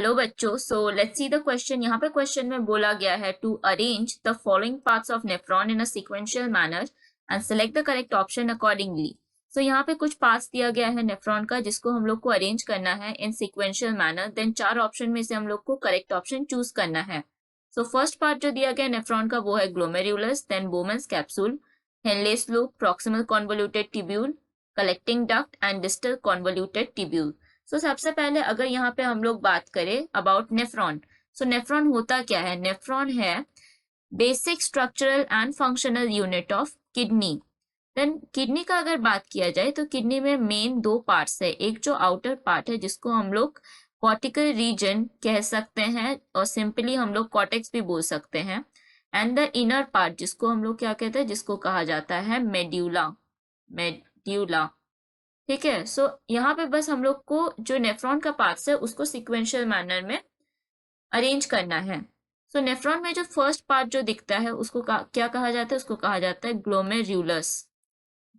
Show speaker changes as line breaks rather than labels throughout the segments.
Hello बच्चों, so let's see the question. यहाँ पे क्वेश्चन में बोला गया है to arrange the following parts of nephron in a sequential manner and select the correct option accordingly. So यहाँ पे कुछ पार्ट्स दिया गया है नेफ्रॉन का जिसको हम लोग को अरेंज करना है इन सीक्वेंशियल मैनर। देन 4 ऑप्शन में से हम लोग को करेक्ट ऑप्शन चूज करना है। सो फर्स्ट पार्ट जो दिया गया नेफ्रॉन का वो है glomerulus, then Bowman's capsule, Henle's loop, proximal convoluted tubule, collecting duct and distal convoluted tubule. So सबसे पहले अगर यहाँ पे हम लोग बात करें अबाउट नेफ्रॉन, सो नेफ्रॉन होता क्या है? नेफ्रॉन है basic structural and functional unit of kidney. Then kidney का अगर बात किया जाए तो किडनी में मेन 2 पार्ट्स है। एक जो आउटर पार्ट है जिसको हम लोग कॉर्टिकल रीजन कह सकते हैं और सिंपली हम लोग कॉर्टेक्स भी बोल सकते हैं, एंड द इनर पार्ट जिसको हम लोग क्या कहते हैं, जिसको कहा जाता है मेड्यूला। मेड्यूला, ठीक है। सो यहाँ पे बस हम लोग को जो नेफ्रॉन का पार्ट्स है उसको सिक्वेंशियल मैनर में अरेंज करना है। सो नेफ्रॉन में जो फर्स्ट पार्ट जो दिखता है उसको क्या कहा जाता है? उसको कहा जाता है ग्लोमेर्यूलस।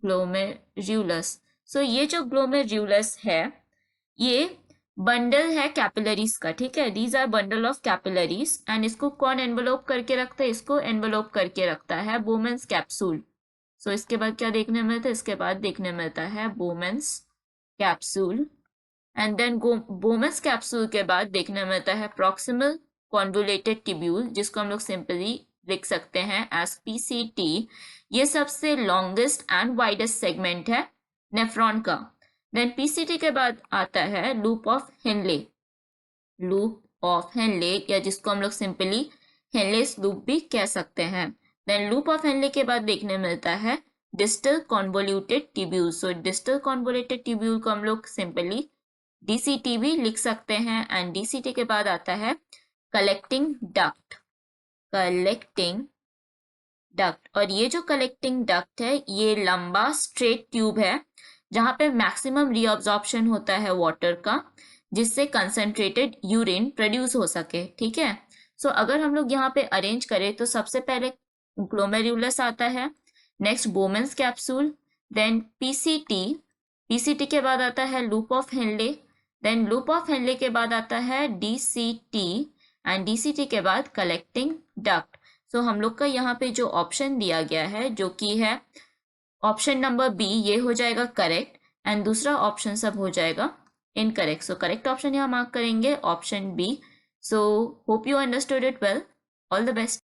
ग्लोमेर्यूलस। सो ये जो ग्लोमेर्यूलस है ये बंडल है कैपिलरीज का, ठीक है। These are bundle of capillaries and इसको कौन एनवेलोप करके रखता है? इसको एनवेलोप करके रखता है बोमेन्स कैप्सूल। सो इसके बाद क्या देखने मिलता है? इसके बाद देखने मिलता है Bowman's capsule, and then Bowman's capsule के बाद देखने मिलता है प्रॉक्सिमल कॉन्वोल्यूटेड ट्यूब्यूल जिसको हम लोग सिंपली लिख सकते हैं एज पीसीटी। ये सबसे लॉन्गेस्ट एंड वाइडेस्ट सेगमेंट है नेफ्रॉन का। देन पीसीटी के बाद आता है loop of Henle. Loop of Henle या जिसको हम लोग सिंपली हेनलेस लूप भी कह सकते हैं। देन लूप ऑफ हेनले के बाद देखने मिलता है डिस्टल कॉन्वोल्यूटेड ट्यूब्यूल। सो डिस्टल कॉन्वोल्यूटेड ट्यूब्यूल को हम लोग सिंपली डीसीटी भी लिख सकते हैं, एंड डीसीटी के बाद आता है कलेक्टिंग डक्ट। कलेक्टिंग डक्ट, और ये जो कलेक्टिंग डक्ट है ये लंबा स्ट्रेट ट्यूब है जहां पे मैक्सिमम रीअब्जॉर्प्शन होता है वाटर का, जिससे कंसंट्रेटेड यूरिन प्रोड्यूस हो सके, ठीक है। सो अगर हम लोग यहाँ पे अरेंज करें तो सबसे पहले ग्लोमेरुलस आता है, next Bowman's capsule, then PCT. PCT के बाद आता है loop of Henle, then loop of Henle के बाद आता है डीसीटी, एंड डीसीटी के बाद कलेक्टिंग डक्ट। सो हम लोग का यहाँ पे जो ऑप्शन दिया गया है जो कि है ऑप्शन नंबर बी, ये हो जाएगा करेक्ट, एंड दूसरा ऑप्शन सब हो जाएगा इनकरेक्ट। सो करेक्ट ऑप्शन यहाँ मार्क करेंगे option B. So hope you understood it well. All the best.